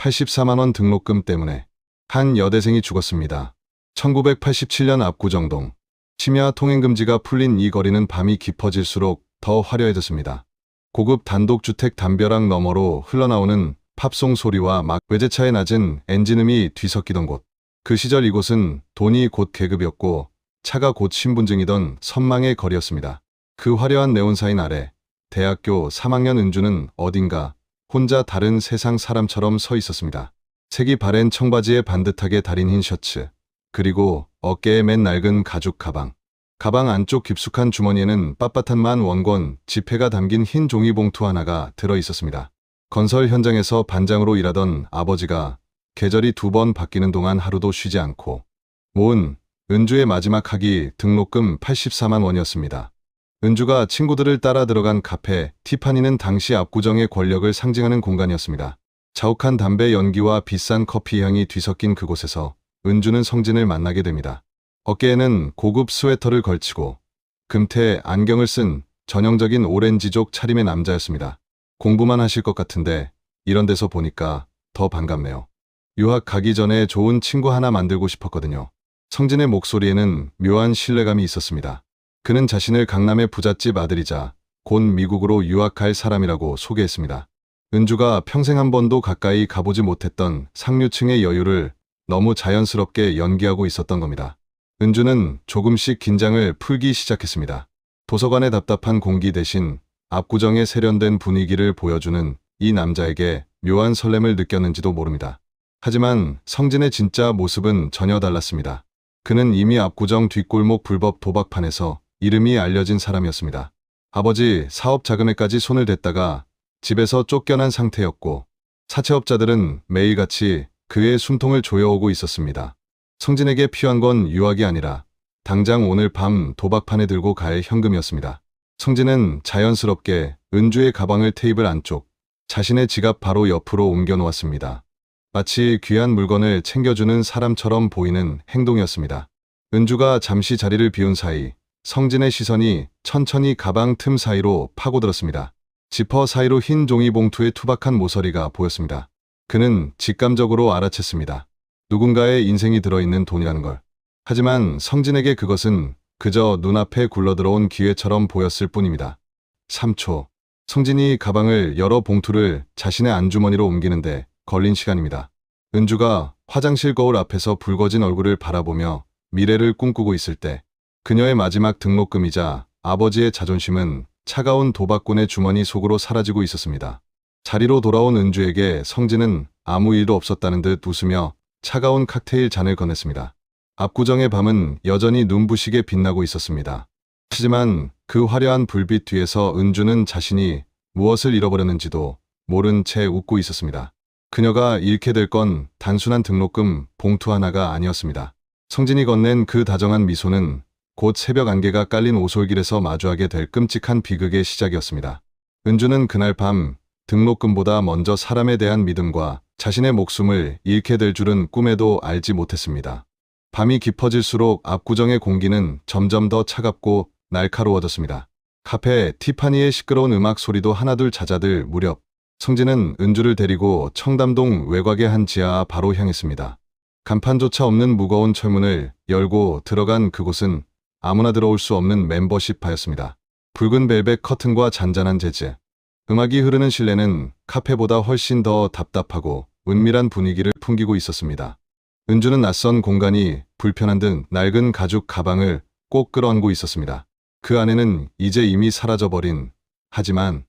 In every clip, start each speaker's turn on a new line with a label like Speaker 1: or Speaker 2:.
Speaker 1: 84만 원 등록금 때문에 한 여대생이 죽었습니다. 1987년 압구정동. 심야 통행금지가 풀린 이 거리는 밤이 깊어질수록 더 화려해졌습니다. 고급 단독주택 담벼락 너머로 흘러나오는 팝송 소리와 막 외제차의 낮은 엔진음이 뒤섞이던 곳. 그 시절 이곳은 돈이 곧 계급이었고 차가 곧 신분증이던 선망의 거리였습니다. 그 화려한 네온사인 아래 대학교 3학년 은주는 어딘가 혼자 다른 세상 사람처럼 서 있었습니다. 색이 바랜 청바지에 반듯하게 다린 흰 셔츠, 그리고 어깨에 맨 낡은 가죽 가방. 가방 안쪽 깊숙한 주머니에는 빳빳한 만 원권 지폐가 담긴 흰 종이봉투 하나가 들어 있었습니다. 건설 현장에서 반장으로 일하던 아버지가 계절이 2번 바뀌는 동안 하루도 쉬지 않고 모은 은주의 마지막 학위 등록금 84만 원이었습니다. 은주가 친구들을 따라 들어간 카페 티파니는 당시 압구정의 권력을 상징하는 공간이었습니다. 자욱한 담배 연기와 비싼 커피 향이 뒤섞인 그곳에서 은주는 성진을 만나게 됩니다. 어깨에는 고급 스웨터를 걸치고 금태 안경을 쓴 전형적인 오렌지족 차림의 남자였습니다. 공부만 하실 것 같은데 이런 데서 보니까 더 반갑네요. 유학 가기 전에 좋은 친구 하나 만들고 싶었거든요. 성진의 목소리에는 묘한 신뢰감이 있었습니다. 그는 자신을 강남의 부잣집 아들이자 곧 미국으로 유학할 사람이라고 소개했습니다. 은주가 평생 한 번도 가까이 가보지 못했던 상류층의 여유를 너무 자연스럽게 연기하고 있었던 겁니다. 은주는 조금씩 긴장을 풀기 시작했습니다. 도서관의 답답한 공기 대신 압구정의 세련된 분위기를 보여주는 이 남자에게 묘한 설렘을 느꼈는지도 모릅니다. 하지만 성진의 진짜 모습은 전혀 달랐습니다. 그는 이미 압구정 뒷골목 불법 도박판에서 이름이 알려진 사람이었습니다. 아버지 사업 자금에까지 손을 댔다가 집에서 쫓겨난 상태였고 사채업자들은 매일같이 그의 숨통을 조여오고 있었습니다. 성진에게 필요한 건 유학이 아니라 당장 오늘 밤 도박판에 들고 갈 현금이었습니다. 성진은 자연스럽게 은주의 가방을 테이블 안쪽, 자신의 지갑 바로 옆으로 옮겨 놓았습니다. 마치 귀한 물건을 챙겨주는 사람처럼 보이는 행동이었습니다. 은주가 잠시 자리를 비운 사이 성진의 시선이 천천히 가방 틈 사이로 파고들었습니다. 지퍼 사이로 흰 종이 봉투에 투박한 모서리가 보였습니다. 그는 직감적으로 알아챘습니다. 누군가의 인생이 들어있는 돈이라는 걸. 하지만 성진에게 그것은 그저 눈앞에 굴러들어온 기회처럼 보였을 뿐입니다. 3초. 성진이 가방을 열어 봉투를 자신의 안주머니로 옮기는데 걸린 시간입니다. 은주가 화장실 거울 앞에서 붉어진 얼굴을 바라보며 미래를 꿈꾸고 있을 때 그녀의 마지막 등록금이자 아버지의 자존심은 차가운 도박꾼의 주머니 속으로 사라지고 있었습니다. 자리로 돌아온 은주에게 성진은 아무 일도 없었다는 듯 웃으며 차가운 칵테일 잔을 건넸습니다. 압구정의 밤은 여전히 눈부시게 빛나고 있었습니다. 하지만 그 화려한 불빛 뒤에서 은주는 자신이 무엇을 잃어버렸는지도 모른 채 웃고 있었습니다. 그녀가 잃게 될 건 단순한 등록금 봉투 하나가 아니었습니다. 성진이 건넨 그 다정한 미소는 곧 새벽 안개가 깔린 오솔길에서 마주하게 될 끔찍한 비극의 시작이었습니다. 은주는 그날 밤 등록금보다 먼저 사람에 대한 믿음과 자신의 목숨을 잃게 될 줄은 꿈에도 알지 못했습니다. 밤이 깊어질수록 압구정의 공기는 점점 더 차갑고 날카로워졌습니다. 카페 티파니의 시끄러운 음악 소리도 하나둘 잦아들 무렵 성진은 은주를 데리고 청담동 외곽의 한 지하 바로 향했습니다. 간판조차 없는 무거운 철문을 열고 들어간 그곳은 아무나 들어올 수 없는 멤버십 바였습니다. 붉은 벨벳 커튼과 잔잔한 재즈, 음악이 흐르는 실내는 카페보다 훨씬 더 답답하고 은밀한 분위기를 풍기고 있었습니다. 은주는 낯선 공간이 불편한 듯 낡은 가죽 가방을 꼭 끌어안고 있었습니다. 그 안에는 이제 이미 사라져버린, 하지만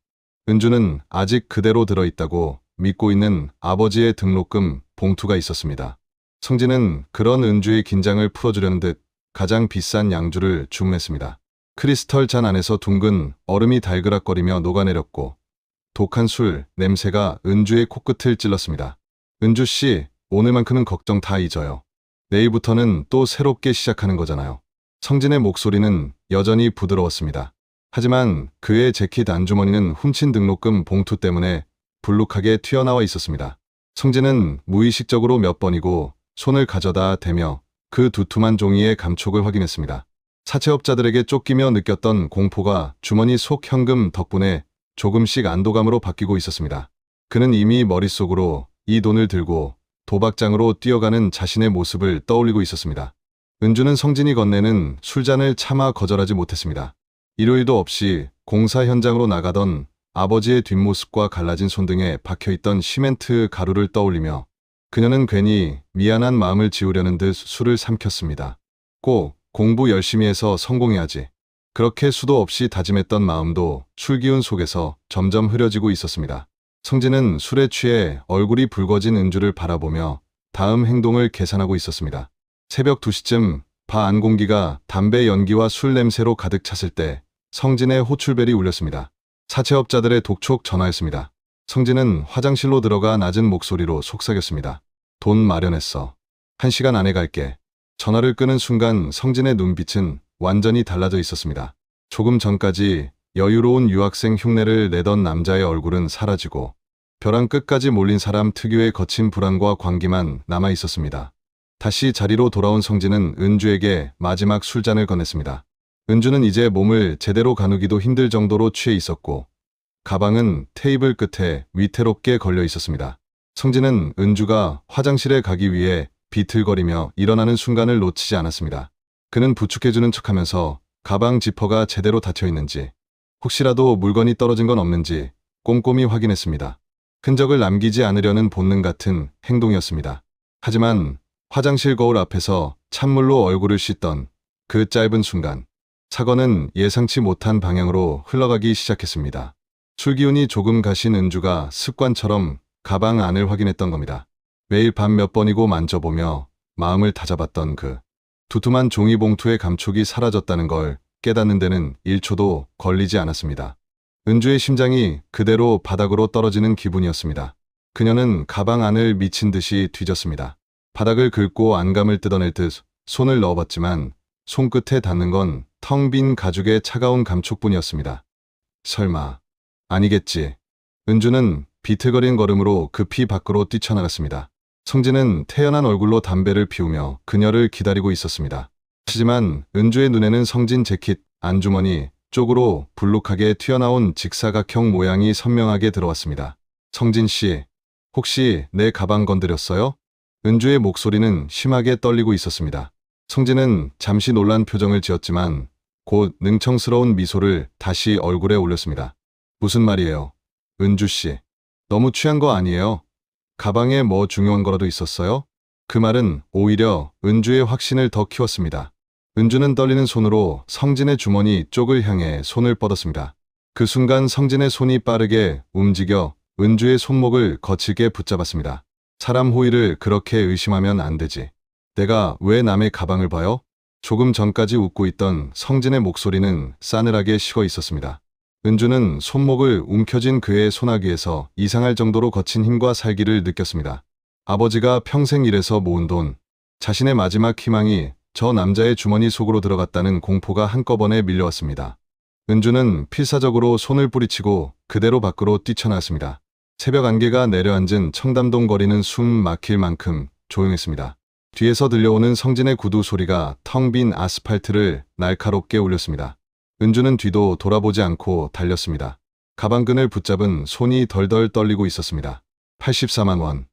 Speaker 1: 은주는 아직 그대로 들어있다고 믿고 있는 아버지의 등록금 봉투가 있었습니다. 성진은 그런 은주의 긴장을 풀어주려는 듯 가장 비싼 양주를 주문했습니다. 크리스털 잔 안에서 둥근 얼음이 달그락거리며 녹아내렸고 독한 술 냄새가 은주의 코끝을 찔렀습니다. 은주씨, 오늘만큼은 걱정 다 잊어요. 내일부터는 또 새롭게 시작하는 거잖아요. 성진의 목소리는 여전히 부드러웠습니다. 하지만 그의 재킷 안주머니는 훔친 등록금 봉투 때문에 불룩하게 튀어나와 있었습니다. 성진은 무의식적으로 몇 번이고 손을 가져다 대며 그 두툼한 종이의 감촉을 확인했습니다. 사채업자들에게 쫓기며 느꼈던 공포가 주머니 속 현금 덕분에 조금씩 안도감으로 바뀌고 있었습니다. 그는 이미 머릿속으로 이 돈을 들고 도박장으로 뛰어가는 자신의 모습을 떠올리고 있었습니다. 은주는 성진이 건네는 술잔을 차마 거절하지 못했습니다. 일요일도 없이 공사 현장으로 나가던 아버지의 뒷모습과 갈라진 손등에 박혀있던 시멘트 가루를 떠올리며 그녀는 괜히 미안한 마음을 지우려는 듯 술을 삼켰습니다. 꼭 공부 열심히 해서 성공해야지. 그렇게 수도 없이 다짐했던 마음도 술 기운 속에서 점점 흐려지고 있었습니다. 성진은 술에 취해 얼굴이 붉어진 은주를 바라보며 다음 행동을 계산하고 있었습니다. 새벽 2시쯤 바 안 공기가 담배 연기와 술 냄새로 가득 찼을 때 성진의 호출벨이 울렸습니다. 사채업자들의 독촉 전화였습니다. 성진은 화장실로 들어가 낮은 목소리로 속삭였습니다. 돈 마련했어. 1시간 안에 갈게. 전화를 끄는 순간 성진의 눈빛은 완전히 달라져 있었습니다. 조금 전까지 여유로운 유학생 흉내를 내던 남자의 얼굴은 사라지고 벼랑 끝까지 몰린 사람 특유의 거친 불안과 광기만 남아 있었습니다. 다시 자리로 돌아온 성진은 은주에게 마지막 술잔을 건넸습니다. 은주는 이제 몸을 제대로 가누기도 힘들 정도로 취해 있었고 가방은 테이블 끝에 위태롭게 걸려 있었습니다. 성진은 은주가 화장실에 가기 위해 비틀거리며 일어나는 순간을 놓치지 않았습니다. 그는 부축해주는 척하면서 가방 지퍼가 제대로 닫혀 있는지 혹시라도 물건이 떨어진 건 없는지 꼼꼼히 확인했습니다. 흔적을 남기지 않으려는 본능 같은 행동이었습니다. 하지만 화장실 거울 앞에서 찬물로 얼굴을 씻던 그 짧은 순간 사건은 예상치 못한 방향으로 흘러가기 시작했습니다. 술기운이 조금 가신 은주가 습관처럼 가방 안을 확인했던 겁니다. 매일 밤 몇 번이고 만져보며 마음을 다잡았던 그 두툼한 종이봉투의 감촉이 사라졌다는 걸 깨닫는 데는 1초도 걸리지 않았습니다. 은주의 심장이 그대로 바닥으로 떨어지는 기분이었습니다. 그녀는 가방 안을 미친 듯이 뒤졌습니다. 바닥을 긁고 안감을 뜯어낼 듯 손을 넣어봤지만 손끝에 닿는 건 텅 빈 가죽의 차가운 감촉뿐이었습니다. 설마 아니겠지. 은주는 비틀거리는 걸음으로 급히 밖으로 뛰쳐나갔습니다. 성진은 태연한 얼굴로 담배를 피우며 그녀를 기다리고 있었습니다. 하지만 은주의 눈에는 성진 재킷 안주머니 쪽으로 불룩하게 튀어나온 직사각형 모양이 선명하게 들어왔습니다. 성진 씨, 혹시 내 가방 건드렸어요? 은주의 목소리는 심하게 떨리고 있었습니다. 성진은 잠시 놀란 표정을 지었지만 곧 능청스러운 미소를 다시 얼굴에 올렸습니다. 무슨 말이에요? 은주 씨, 너무 취한 거 아니에요? 가방에 뭐 중요한 거라도 있었어요? 그 말은 오히려 은주의 확신을 더 키웠습니다. 은주는 떨리는 손으로 성진의 주머니 쪽을 향해 손을 뻗었습니다. 그 순간 성진의 손이 빠르게 움직여 은주의 손목을 거칠게 붙잡았습니다. 사람 호의를 그렇게 의심하면 안 되지. 내가 왜 남의 가방을 봐요? 조금 전까지 웃고 있던 성진의 목소리는 싸늘하게 식어 있었습니다. 은주는 손목을 움켜쥔 그의 소나기에서 이상할 정도로 거친 힘과 살기를 느꼈습니다. 아버지가 평생 일해서 모은 돈, 자신의 마지막 희망이 저 남자의 주머니 속으로 들어갔다는 공포가 한꺼번에 밀려왔습니다. 은주는 필사적으로 손을 뿌리치고 그대로 밖으로 뛰쳐나왔습니다. 새벽 안개가 내려앉은 청담동 거리는 숨 막힐 만큼 조용했습니다. 뒤에서 들려오는 성진의 구두 소리가 텅 빈 아스팔트를 날카롭게 울렸습니다. 은주는 뒤도 돌아보지 않고 달렸습니다. 가방끈을 붙잡은 손이 덜덜 떨리고 있었습니다. 84만 원.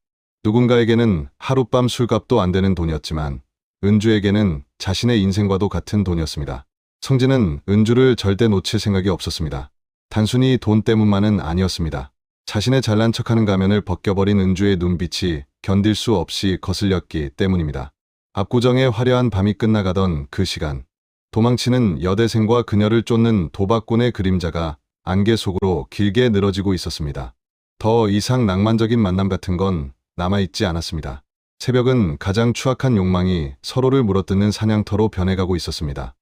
Speaker 1: 누군가에게는 하룻밤 술값도 안 되는 돈이었지만 은주에게는 자신의 인생과도 같은 돈이었습니다. 성진은 은주를 절대 놓칠 생각이 없었습니다. 단순히 돈 때문만은 아니었습니다. 자신의 잘난 척하는 가면을 벗겨버린 은주의 눈빛이 견딜 수 없이 거슬렸기 때문입니다. 압구정의 화려한 밤이 끝나가던 그 시간, 도망치는 여대생과 그녀를 쫓는 도박꾼의 그림자가 안개 속으로 길게 늘어지고 있었습니다. 더 이상 낭만적인 만남 같은 건 남아있지 않았습니다. 새벽은 가장 추악한 욕망이 서로를 물어뜯는 사냥터로 변해가고 있었습니다.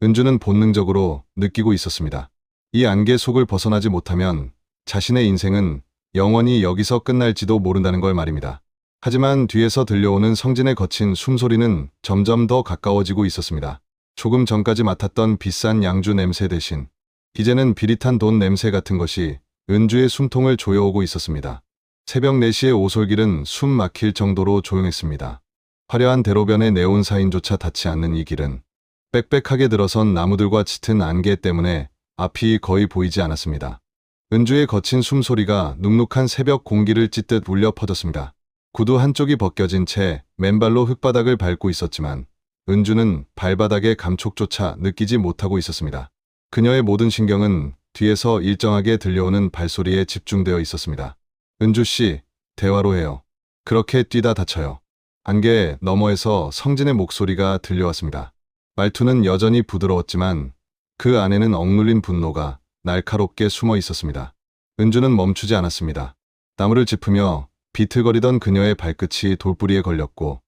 Speaker 1: 은주는 본능적으로 느끼고 있었습니다. 이 안개 속을 벗어나지 못하면 자신의 인생은 영원히 여기서 끝날지도 모른다는 걸 말입니다. 하지만 뒤에서 들려오는 성진의 거친 숨소리는 점점 더 가까워지고 있었습니다. 조금 전까지 맡았던 비싼 양주 냄새 대신 이제는 비릿한 돈 냄새 같은 것이 은주의 숨통을 조여오고 있었습니다. 새벽 4시의 오솔길은 숨 막힐 정도로 조용했습니다. 화려한 대로변의 네온 사인조차 닿지 않는 이 길은 빽빽하게 들어선 나무들과 짙은 안개 때문에 앞이 거의 보이지 않았습니다. 은주의 거친 숨소리가 눅눅한 새벽 공기를 찢듯 울려 퍼졌습니다. 구두 한쪽이 벗겨진 채 맨발로 흙바닥을 밟고 있었지만 은주는 발바닥의 감촉조차 느끼지 못하고 있었습니다. 그녀의 모든 신경은 뒤에서 일정하게 들려오는 발소리에 집중되어 있었습니다. 은주 씨, 대화로 해요. 그렇게 뛰다 다쳐요. 안개 너머에서 성진의 목소리가 들려왔습니다. 말투는 여전히 부드러웠지만 그 안에는 억눌린 분노가 날카롭게 숨어 있었습니다. 은주는 멈추지 않았습니다. 나무를 짚으며 비틀거리던 그녀의 발끝이 돌부리에 걸렸고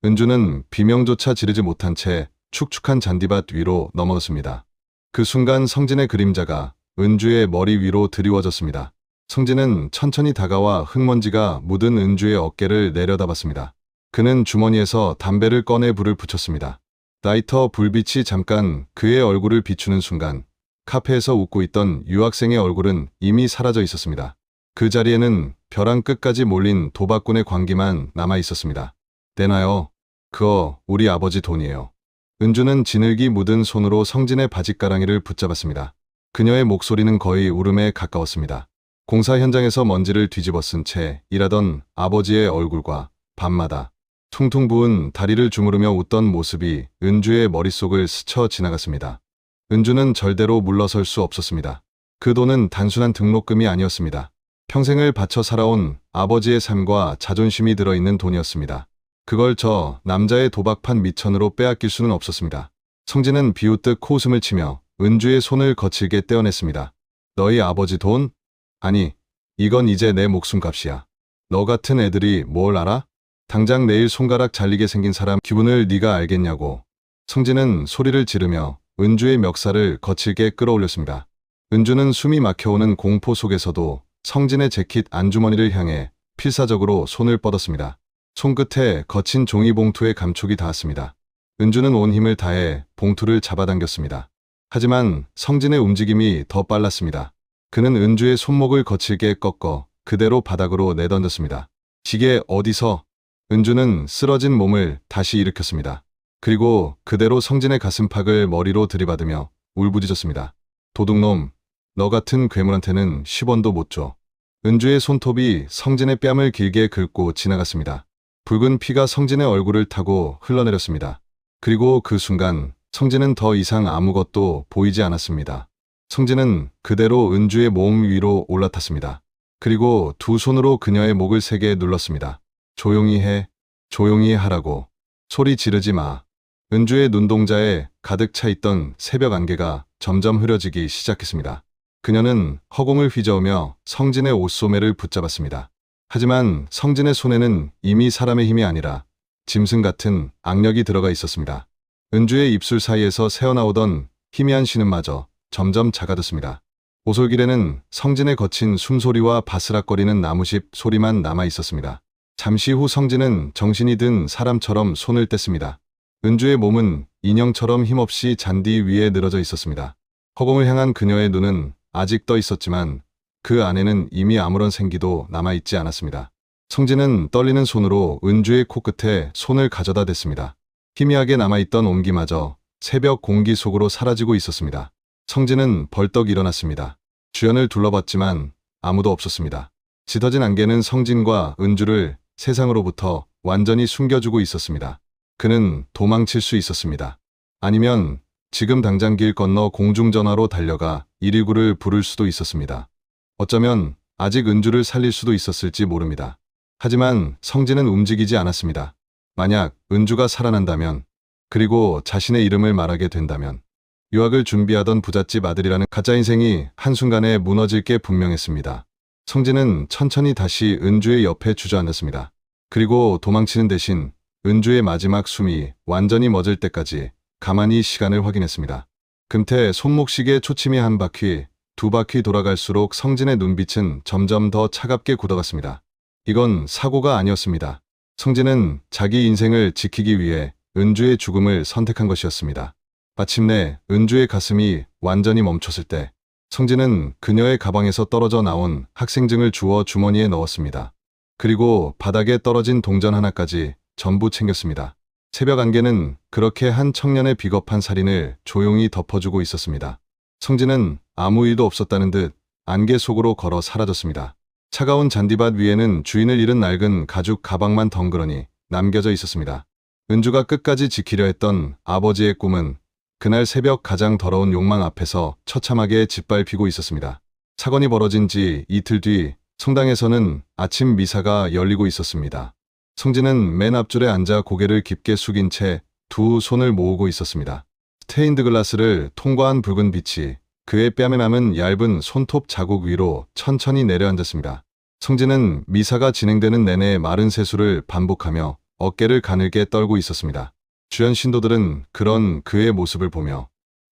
Speaker 1: 은주는 비명조차 지르지 못한 채 축축한 잔디밭 위로 넘어졌습니다. 그 순간 성진의 그림자가 은주의 머리 위로 드리워졌습니다. 성진은 천천히 다가와 흙먼지가 묻은 은주의 어깨를 내려다봤습니다. 그는 주머니에서 담배를 꺼내 불을 붙였습니다. 라이터 불빛이 잠깐 그의 얼굴을 비추는 순간 카페에서 웃고 있던 유학생의 얼굴은 이미 사라져 있었습니다. 그 자리에는 벼랑 끝까지 몰린 도박꾼의 광기만 남아 있었습니다. 내놔요. 그거 우리 아버지 돈이에요. 은주는 지늘기 묻은 손으로 성진의 바짓가랑이를 붙잡았습니다. 그녀의 목소리는 거의 울음에 가까웠습니다. 공사 현장에서 먼지를 뒤집어 쓴 채 일하던 아버지의 얼굴과 밤마다 퉁퉁 부은 다리를 주무르며 웃던 모습이 은주의 머릿속을 스쳐 지나갔습니다. 은주는 절대로 물러설 수 없었습니다. 그 돈은 단순한 등록금이 아니었습니다. 평생을 바쳐 살아온 아버지의 삶과 자존심이 들어있는 돈이었습니다. 그걸 저 남자의 도박판 미천으로 빼앗길 수는 없었습니다. 성진은 비웃듯 코웃음을 치며 은주의 손을 거칠게 떼어냈습니다. 너희 아버지 돈? 아니, 이건 이제 내 목숨값이야. 너 같은 애들이 뭘 알아? 당장 내일 손가락 잘리게 생긴 사람 기분을 네가 알겠냐고. 성진은 소리를 지르며 은주의 멱살을 거칠게 끌어올렸습니다. 은주는 숨이 막혀오는 공포 속에서도 성진의 재킷 안주머니를 향해 필사적으로 손을 뻗었습니다. 손끝에 거친 종이봉투의 감촉이 닿았습니다. 은주는 온 힘을 다해 봉투를 잡아당겼습니다. 하지만 성진의 움직임이 더 빨랐습니다. 그는 은주의 손목을 거칠게 꺾어 그대로 바닥으로 내던졌습니다. 지게 어디서? 은주는 쓰러진 몸을 다시 일으켰습니다. 그리고 그대로 성진의 가슴팍을 머리로 들이받으며 울부짖었습니다. 도둑놈, 너 같은 괴물한테는 10원도 못 줘. 은주의 손톱이 성진의 뺨을 길게 긁고 지나갔습니다. 붉은 피가 성진의 얼굴을 타고 흘러내렸습니다. 그리고 그 순간 성진은 더 이상 아무것도 보이지 않았습니다. 성진은 그대로 은주의 몸 위로 올라탔습니다. 그리고 두 손으로 그녀의 목을 세게 눌렀습니다. 조용히 해, 조용히 하라고. 소리 지르지 마. 은주의 눈동자에 가득 차 있던 새벽 안개가 점점 흐려지기 시작했습니다. 그녀는 허공을 휘저으며 성진의 옷소매를 붙잡았습니다. 하지만 성진의 손에는 이미 사람의 힘이 아니라 짐승 같은 악력이 들어가 있었습니다. 은주의 입술 사이에서 새어나오던 희미한 신음마저 점점 작아졌습니다. 오솔길에는 성진의 거친 숨소리와 바스락거리는 나무십 소리만 남아 있었습니다. 잠시 후 성진은 정신이 든 사람처럼 손을 뗐습니다. 은주의 몸은 인형처럼 힘없이 잔디 위에 늘어져 있었습니다. 허공을 향한 그녀의 눈은 아직 떠 있었지만 그 안에는 이미 아무런 생기도 남아있지 않았습니다. 성진은 떨리는 손으로 은주의 코끝에 손을 가져다 댔습니다. 희미하게 남아있던 온기마저 새벽 공기 속으로 사라지고 있었습니다. 성진은 벌떡 일어났습니다. 주변을 둘러봤지만 아무도 없었습니다. 짙어진 안개는 성진과 은주를 세상으로부터 완전히 숨겨주고 있었습니다. 그는 도망칠 수 있었습니다. 아니면 지금 당장 길 건너 공중전화로 달려가 119를 부를 수도 있었습니다. 어쩌면 아직 은주를 살릴 수도 있었을지 모릅니다. 하지만 성진은 움직이지 않았습니다. 만약 은주가 살아난다면, 그리고 자신의 이름을 말하게 된다면, 유학을 준비하던 부잣집 아들이라는 가짜 인생이 한순간에 무너질 게 분명했습니다. 성진은 천천히 다시 은주의 옆에 주저앉았습니다. 그리고 도망치는 대신 은주의 마지막 숨이 완전히 멎을 때까지 가만히 시간을 확인했습니다. 금태 손목시계 초침이 한 바퀴, 두 바퀴 돌아갈수록 성진의 눈빛은 점점 더 차갑게 굳어갔습니다. 이건 사고가 아니었습니다. 성진은 자기 인생을 지키기 위해 은주의 죽음을 선택한 것이었습니다. 마침내 은주의 가슴이 완전히 멈췄을 때 성진은 그녀의 가방에서 떨어져 나온 학생증을 주워 주머니에 넣었습니다. 그리고 바닥에 떨어진 동전 하나까지 전부 챙겼습니다. 새벽 안개는 그렇게 한 청년의 비겁한 살인을 조용히 덮어주고 있었습니다. 성진은 아무 일도 없었다는 듯 안개 속으로 걸어 사라졌습니다. 차가운 잔디밭 위에는 주인을 잃은 낡은 가죽 가방만 덩그러니 남겨져 있었습니다. 은주가 끝까지 지키려 했던 아버지의 꿈은 그날 새벽 가장 더러운 욕망 앞에서 처참하게 짓밟히고 있었습니다. 사건이 벌어진 지 이틀 뒤 성당에서는 아침 미사가 열리고 있었습니다. 성진은 맨 앞줄에 앉아 고개를 깊게 숙인 채 두 손을 모으고 있었습니다. 스테인드 글라스를 통과한 붉은 빛이 그의 뺨에 남은 얇은 손톱 자국 위로 천천히 내려앉았습니다. 성진은 미사가 진행되는 내내 마른 세수를 반복하며 어깨를 가늘게 떨고 있었습니다. 주연 신도들은 그런 그의 모습을 보며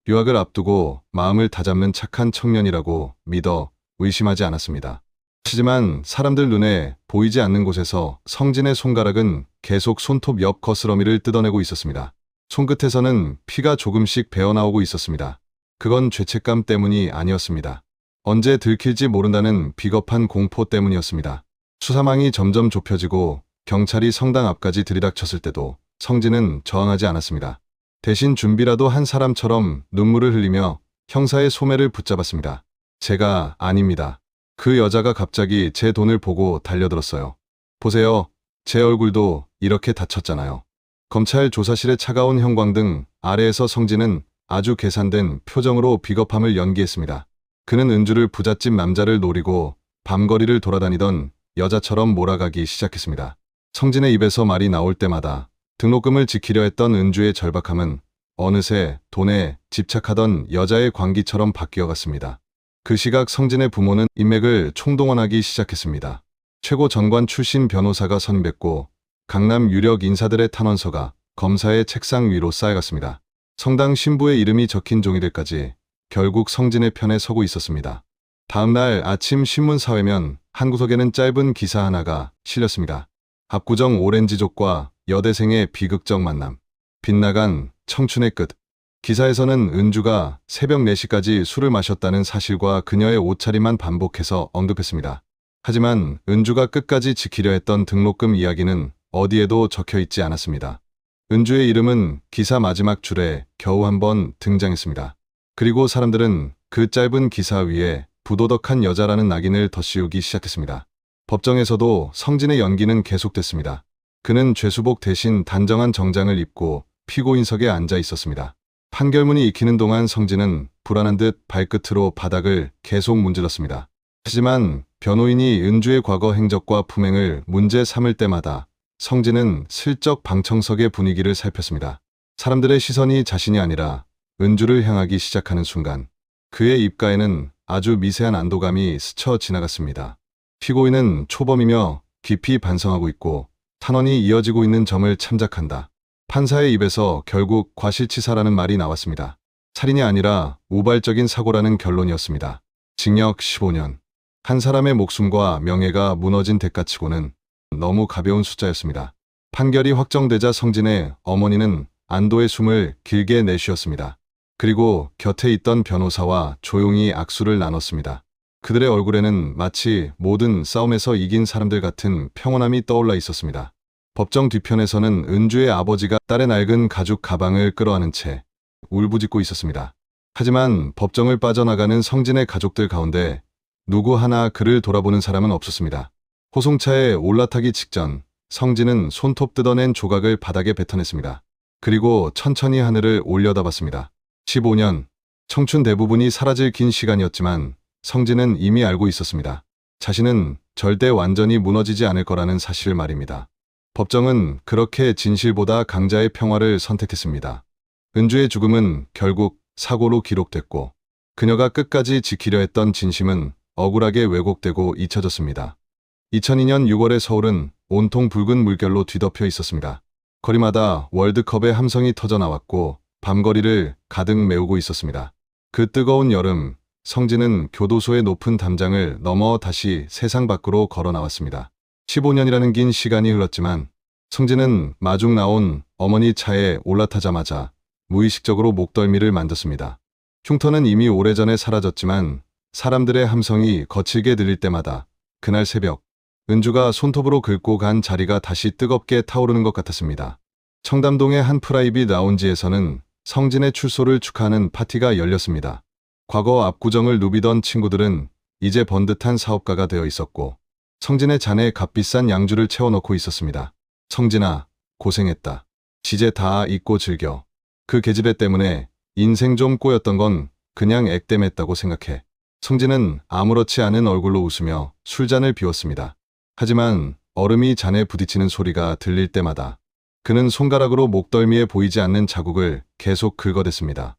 Speaker 1: 유학을 앞두고 마음을 다잡는 착한 청년이라고 믿어 의심하지 않았습니다. 하지만 사람들 눈에 보이지 않는 곳에서 성진의 손가락은 계속 손톱 옆 거스러미를 뜯어내고 있었습니다. 손끝에서는 피가 조금씩 배어나오고 있었습니다. 그건 죄책감 때문이 아니었습니다. 언제 들킬지 모른다는 비겁한 공포 때문이었습니다. 수사망이 점점 좁혀지고 경찰이 성당 앞까지 들이닥쳤을 때도 성진은 저항하지 않았습니다. 대신 준비라도 한 사람처럼 눈물을 흘리며 형사의 소매를 붙잡았습니다. 제가 아닙니다. 그 여자가 갑자기 제 돈을 보고 달려들었어요. 보세요. 제 얼굴도 이렇게 다쳤잖아요. 검찰 조사실의 차가운 형광등 아래에서 성진은 아주 계산된 표정으로 비겁함을 연기했습니다. 그는 은주를 부잣집 남자를 노리고 밤거리를 돌아다니던 여자처럼 몰아가기 시작했습니다. 성진의 입에서 말이 나올 때마다 등록금을 지키려 했던 은주의 절박함은 어느새 돈에 집착하던 여자의 광기처럼 바뀌어갔습니다. 그 시각 성진의 부모는 인맥을 총동원하기 시작했습니다. 최고 전관 출신 변호사가 선임됐고 강남 유력 인사들의 탄원서가 검사의 책상 위로 쌓여갔습니다. 성당 신부의 이름이 적힌 종이들까지 결국 성진의 편에 서고 있었습니다. 다음 날 아침 신문 사회면 한 구석에는 짧은 기사 하나가 실렸습니다. 압구정 오렌지족과 여대생의 비극적 만남. 빗나간 청춘의 끝. 기사에서는 은주가 새벽 4시까지 술을 마셨다는 사실과 그녀의 옷차림만 반복해서 언급했습니다. 하지만 은주가 끝까지 지키려 했던 등록금 이야기는 어디에도 적혀 있지 않았습니다. 은주의 이름은 기사 마지막 줄에 겨우 한 번 등장했습니다. 그리고 사람들은 그 짧은 기사 위에 부도덕한 여자라는 낙인을 덧씌우기 시작했습니다. 법정에서도 성진의 연기는 계속됐습니다. 그는 죄수복 대신 단정한 정장을 입고 피고인석에 앉아 있었습니다. 판결문이 익히는 동안 성진은 불안한 듯 발끝으로 바닥을 계속 문질렀습니다. 하지만 변호인이 은주의 과거 행적과 품행을 문제 삼을 때마다 성진은 슬쩍 방청석의 분위기를 살폈습니다. 사람들의 시선이 자신이 아니라 은주를 향하기 시작하는 순간 그의 입가에는 아주 미세한 안도감이 스쳐 지나갔습니다. 피고인은 초범이며 깊이 반성하고 있고 탄원이 이어지고 있는 점을 참작한다. 판사의 입에서 결국 과실치사라는 말이 나왔습니다. 살인이 아니라 우발적인 사고라는 결론이었습니다. 징역 15년. 한 사람의 목숨과 명예가 무너진 대가치고는 너무 가벼운 숫자였습니다. 판결이 확정되자 성진의 어머니는 안도의 숨을 길게 내쉬었습니다. 그리고 곁에 있던 변호사와 조용히 악수를 나눴습니다. 그들의 얼굴에는 마치 모든 싸움에서 이긴 사람들 같은 평온함이 떠올라 있었습니다. 법정 뒤편에서는 은주의 아버지가 딸의 낡은 가죽 가방을 끌어안은 채 울부짖고 있었습니다. 하지만 법정을 빠져나가는 성진의 가족들 가운데 누구 하나 그를 돌아보는 사람은 없었습니다. 호송차에 올라타기 직전 성진은 손톱 뜯어낸 조각을 바닥에 뱉어냈습니다. 그리고 천천히 하늘을 올려다봤습니다. 15년, 청춘 대부분이 사라질 긴 시간이었지만 성진은 이미 알고 있었습니다. 자신은 절대 완전히 무너지지 않을 거라는 사실을 말입니다. 법정은 그렇게 진실보다 강자의 평화를 선택했습니다. 은주의 죽음은 결국 사고로 기록됐고 그녀가 끝까지 지키려 했던 진심은 억울하게 왜곡되고 잊혀졌습니다. 2002년 6월의 서울은 온통 붉은 물결로 뒤덮여 있었습니다. 거리마다 월드컵의 함성이 터져나왔고 밤거리를 가득 메우고 있었습니다. 그 뜨거운 여름, 성진은 교도소의 높은 담장을 넘어 다시 세상 밖으로 걸어 나왔습니다. 15년이라는 긴 시간이 흘렀지만 성진은 마중 나온 어머니 차에 올라타자마자 무의식적으로 목덜미를 만졌습니다. 흉터는 이미 오래전에 사라졌지만 사람들의 함성이 거칠게 들릴 때마다 그날 새벽 은주가 손톱으로 긁고 간 자리가 다시 뜨겁게 타오르는 것 같았습니다. 청담동의 한 프라이빗 라운지에서는 성진의 출소를 축하하는 파티가 열렸습니다. 과거 압구정을 누비던 친구들은 이제 번듯한 사업가가 되어 있었고 성진의 잔에 값비싼 양주를 채워넣고 있었습니다. 성진아, 고생했다. 이제 다 잊고 즐겨. 그 계집애 때문에 인생 좀 꼬였던 건 그냥 액땜했다고 생각해. 성진은 아무렇지 않은 얼굴로 웃으며 술잔을 비웠습니다. 하지만 얼음이 잔에 부딪히는 소리가 들릴 때마다 그는 손가락으로 목덜미에 보이지 않는 자국을 계속 긁어댔습니다.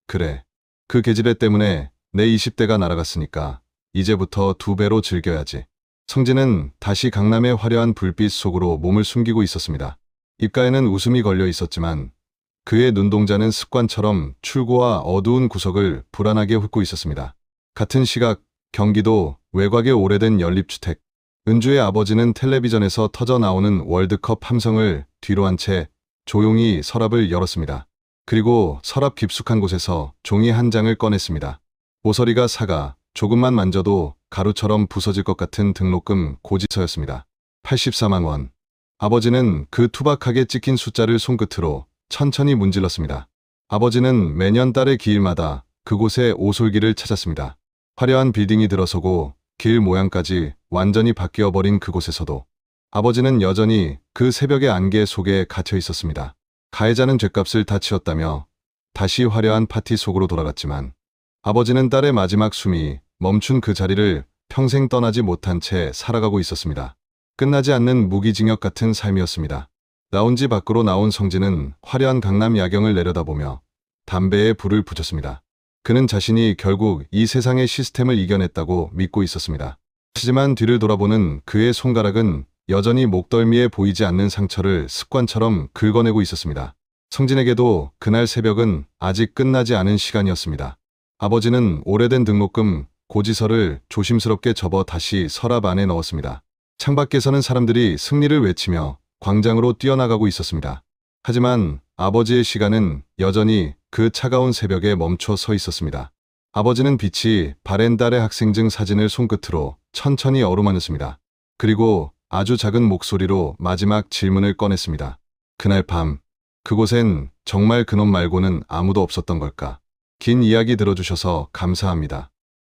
Speaker 1: 그래. 그 계집애 때문에 내 20대가 날아갔으니까 이제부터 2배로 즐겨야지. 성진은 다시 강남의 화려한 불빛 속으로 몸을 숨기고 있었습니다. 입가에는 웃음이 걸려 있었지만 그의 눈동자는 습관처럼 출구와 어두운 구석을 불안하게 훑고 있었습니다. 같은 시각 경기도 외곽의 오래된 연립주택. 은주의 아버지는 텔레비전에서 터져 나오는 월드컵 함성을 뒤로 한 채 조용히 서랍을 열었습니다. 그리고 서랍 깊숙한 곳에서 종이 한 장을 꺼냈습니다. 모서리가 사가 조금만 만져도 가루처럼 부서질 것 같은 등록금 고지서였습니다. 84만 원. 아버지는 그 투박하게 찍힌 숫자를 손끝으로 천천히 문질렀습니다. 아버지는 매년 딸의 기일마다 그곳에 오솔길을 찾았습니다. 화려한 빌딩이 들어서고 길 모양까지 완전히 바뀌어버린 그곳에서도 아버지는 여전히 그 새벽의 안개 속에 갇혀 있었습니다. 가해자는 죗값을 다 치렀다며 다시 화려한 파티 속으로 돌아갔지만 아버지는 딸의 마지막 숨이 멈춘 그 자리를 평생 떠나지 못한 채 살아가고 있었습니다. 끝나지 않는 무기징역 같은 삶이었습니다. 라운지 밖으로 나온 성진은 화려한 강남 야경을 내려다보며 담배에 불을 붙였습니다. 그는 자신이 결국 이 세상의 시스템을 이겨냈다고 믿고 있었습니다. 하지만 뒤를 돌아보는 그의 손가락은 여전히 목덜미에 보이지 않는 상처를 습관처럼 긁어내고 있었습니다. 성진에게도 그날 새벽은 아직 끝나지 않은 시간이었습니다. 아버지는 오래된 등록금 고지서를 조심스럽게 접어 다시 서랍 안에 넣었습니다. 창밖에서는 사람들이 승리를 외치며 광장으로 뛰어나가고 있었습니다. 하지만 아버지의 시간은 여전히 그 차가운 새벽에 멈춰 서 있었습니다. 아버지는 빛이 바랜 딸의 학생증 사진을 손끝으로 천천히 어루만졌습니다. 그리고 아주 작은 목소리로 마지막 질문을 꺼냈습니다. 그날 밤, 그곳엔 정말 그놈 말고는 아무도 없었던 걸까? 긴 이야기 들어주셔서 감사합니다.